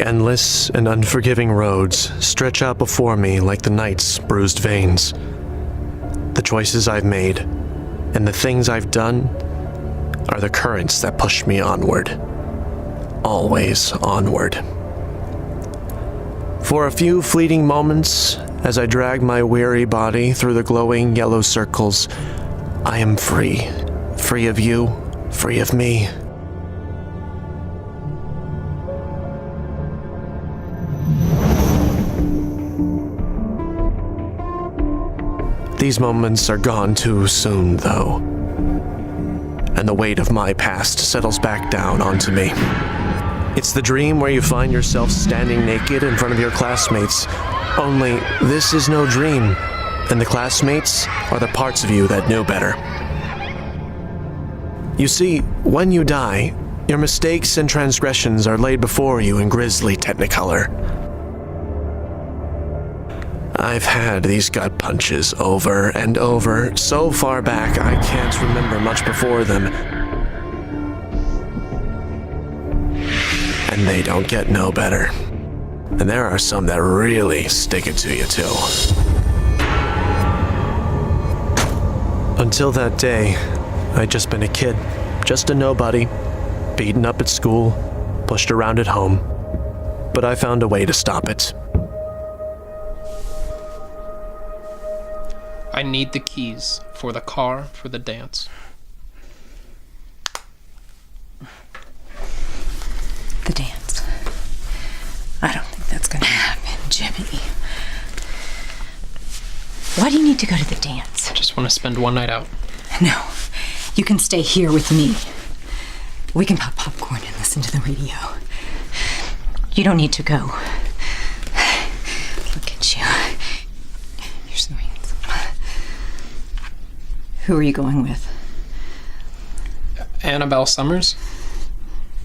endless and unforgiving roads stretch out before me like the night's bruised veins. The choices I've made and the things I've done are the currents that push me onward. Always onward. For a few fleeting moments, as I drag my weary body through the glowing yellow circles, I am free. Free of you, free of me. These moments are gone too soon, though, and the weight of my past settles back down onto me. It's the dream where you find yourself standing naked in front of your classmates, only this is no dream, and the classmates are the parts of you that know better. You see, when you die, your mistakes and transgressions are laid before you in grisly technicolor. I've had these gut punches over and over, so far back I can't remember much before them. And they don't get no better. And there are some that really stick it to you too. Until that day, I'd just been a kid, just a nobody, beaten up at school, pushed around at home. But I found a way to stop it. I need the keys for the car for the dance. The dance. I don't think that's gonna happen, Jimmy. Why do you need to go to the dance? I just want to spend one night out. No, you can stay here with me. We can pop popcorn and listen to the radio. You don't need to go. Look at you. You're so handsome. Who are you going with? Annabelle Summers?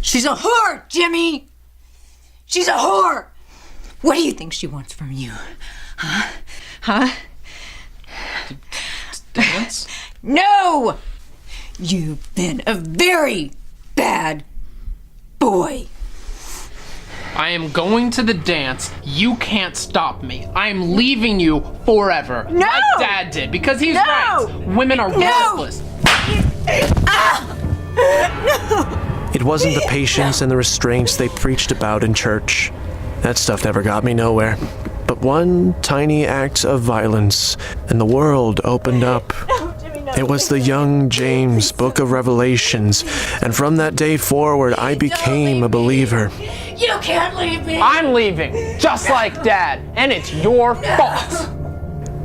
She's a whore, Jimmy! She's a whore! What do you think she wants from you? Huh? Dance? No! You've been a very bad boy. I am going to the dance. You can't stop me. I am leaving you forever. No! Like Dad did, because he's No! right. Women are worthless. No! It wasn't the patience and the restraints they preached about in church. That stuff never got me nowhere. But one tiny act of violence, and the world opened up. It was the young James Book of Revelations, and from that day forward, I became a believer. You can't leave me! I'm leaving, just like Dad, and it's your fault.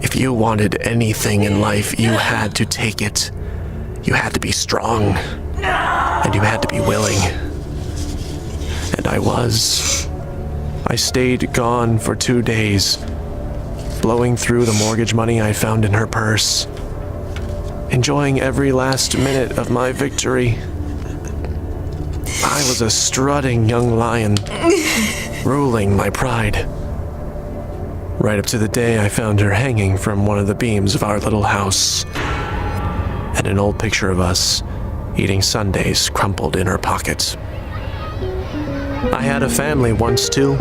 If you wanted anything in life, you had to take it. You had to be strong, and you had to be willing. And I was. I stayed gone for 2 days, blowing through the mortgage money I found in her purse, enjoying every last minute of my victory. I was a strutting young lion, ruling my pride. Right up to the day I found her hanging from one of the beams of our little house, and an old picture of us eating sundaes crumpled in her pocket. I had a family once too.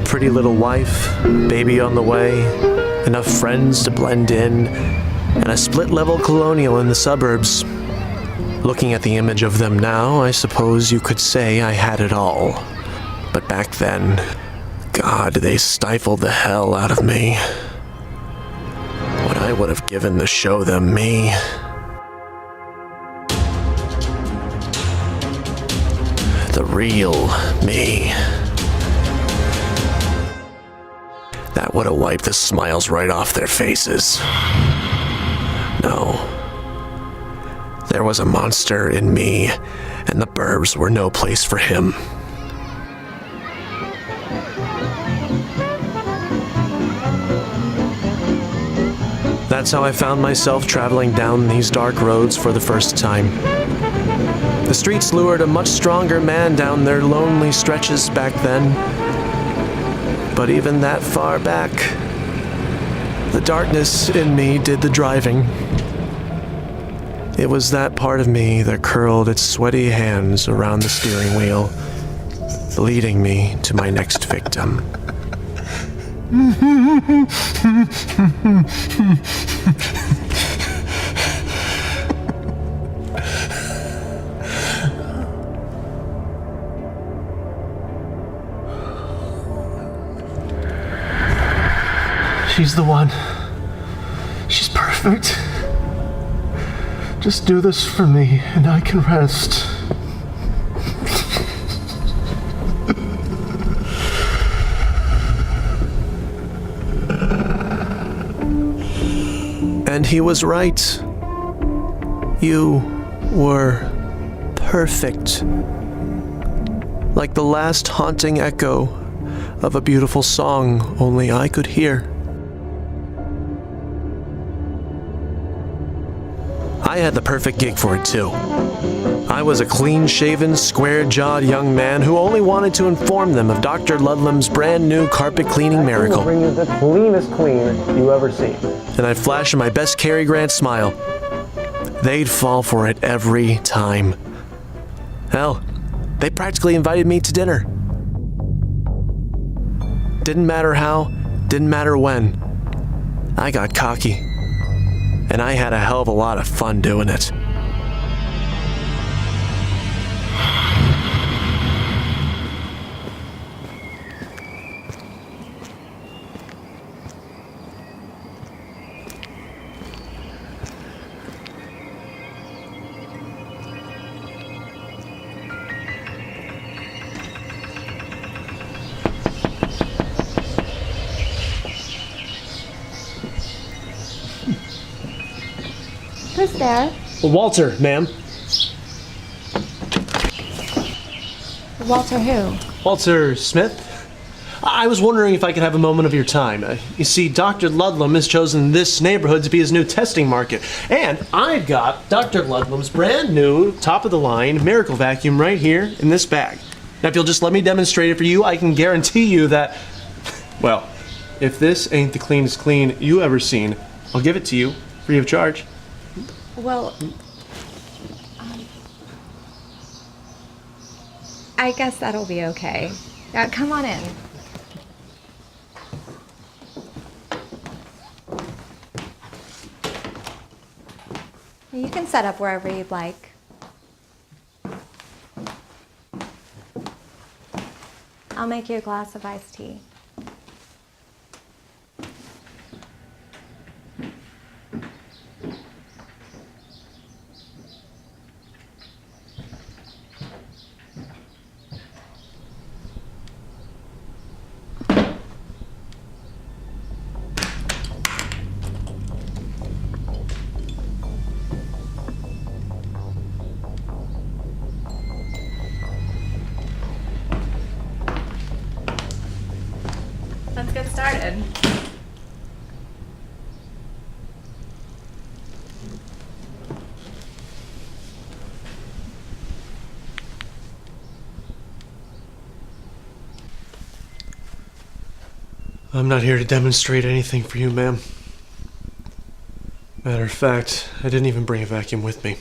Pretty little wife, baby on the way, enough friends to blend in, and a split-level colonial in the suburbs. Looking at the image of them now, I suppose you could say I had it all. But back then, God, they stifled the hell out of me. What I would have given to show them me. The real me. That would have wiped the smiles right off their faces. No. There was a monster in me, and the burbs were no place for him. That's how I found myself traveling down these dark roads for the first time. The streets lured a much stronger man down their lonely stretches back then. But even that far back, the darkness in me did the driving. It was that part of me that curled its sweaty hands around the steering wheel, leading me to my next victim. She's the one. She's perfect. Just do this for me and I can rest. And he was right. You were perfect. Like the last haunting echo of a beautiful song only I could hear. I had the perfect gig for it too. I was a clean-shaven, square-jawed young man who only wanted to inform them of Dr. Ludlam's brand new carpet cleaning miracle. I'll bring you the cleanest cleaner you ever seen. And I'd flash my best Cary Grant smile. They'd fall for it every time. Hell, they practically invited me to dinner. Didn't matter how, didn't matter when. I got cocky. And I had a hell of a lot of fun doing it. Who's there? Walter, ma'am. Walter who? Walter Smith? I was wondering if I could have a moment of your time. You see, Dr. Ludlam has chosen this neighborhood to be his new testing market. And I've got Dr. Ludlam's brand new, top-of-the-line miracle vacuum right here in this bag. Now, if you'll just let me demonstrate it for you, I can guarantee you that, well, if this ain't the cleanest clean you ever seen, I'll give it to you free of charge. Well, I guess that'll be okay. Come on in. You can set up wherever you'd like. I'll make you a glass of iced tea. Let's get started. I'm not here to demonstrate anything for you, ma'am. Matter of fact, I didn't even bring a vacuum with me.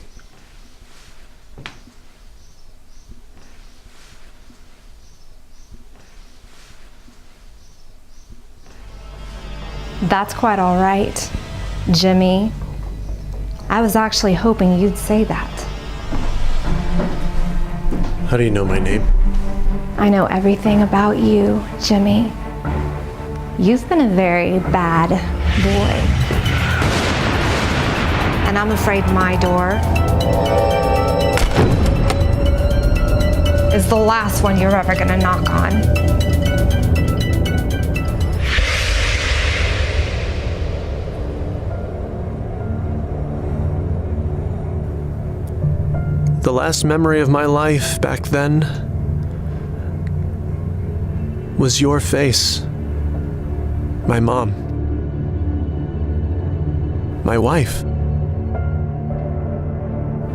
That's quite all right, Jimmy. I was actually hoping you'd say that. How do you know my name? I know everything about you, Jimmy. You've been a very bad boy. And I'm afraid my door is the last one you're ever gonna knock on. The last memory of my life back then was your face. My mom. My wife.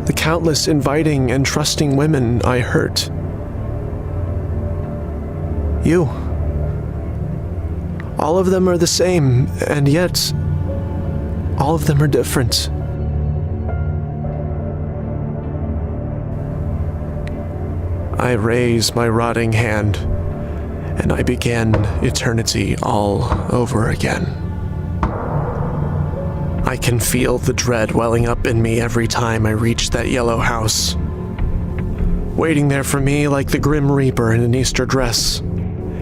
The countless inviting and trusting women I hurt. You. All of them are the same, and yet all of them are different. I raise my rotting hand, and I begin eternity all over again. I can feel the dread welling up in me every time I reach that yellow house, waiting there for me like the Grim Reaper in an Easter dress.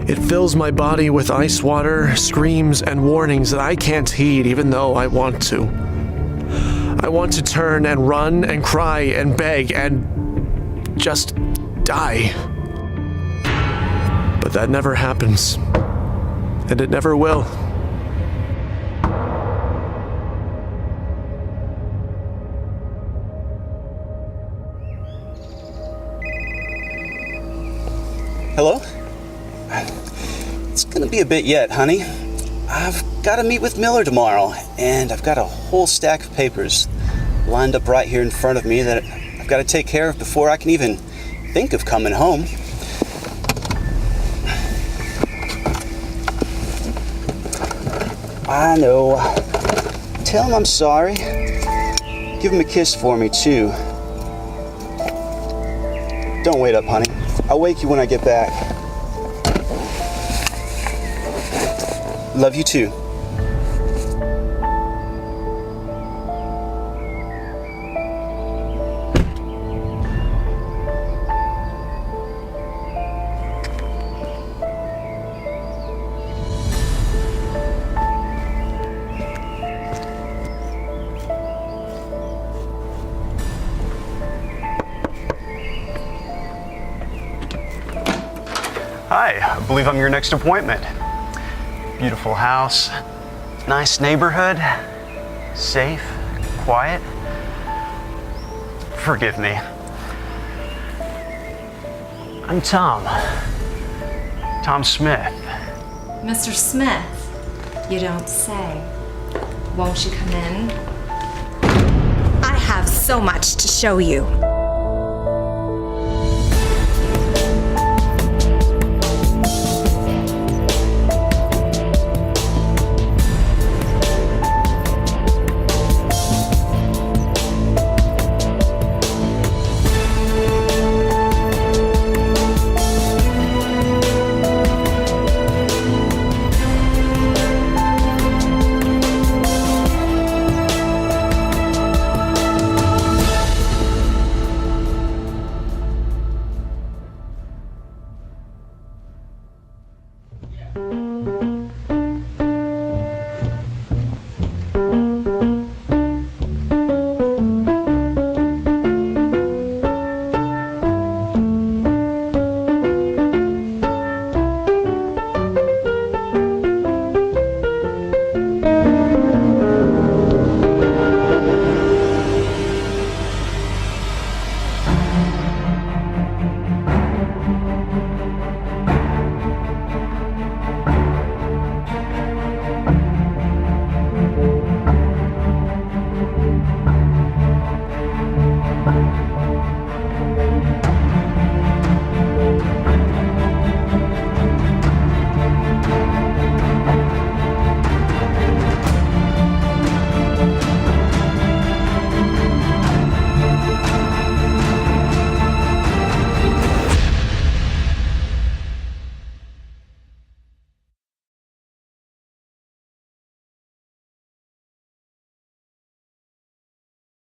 It fills my body with ice water, screams, and warnings that I can't heed even though I want to. I want to turn and run and cry and beg and just die. But that never happens, and it never will. Hello? It's gonna be a bit yet, honey. I've gotta meet with Miller tomorrow, and I've got a whole stack of papers lined up right here in front of me that I've gotta take care of before I can even think of coming home. I know. Tell him I'm sorry. Give him a kiss for me, too. Don't wait up, honey. I'll wake you when I get back. Love you too. Hi, I believe I'm your next appointment. Beautiful house, nice neighborhood, safe, quiet. Forgive me. I'm Tom. Tom Smith. Mr. Smith, you don't say. Won't you come in? I have so much to show you.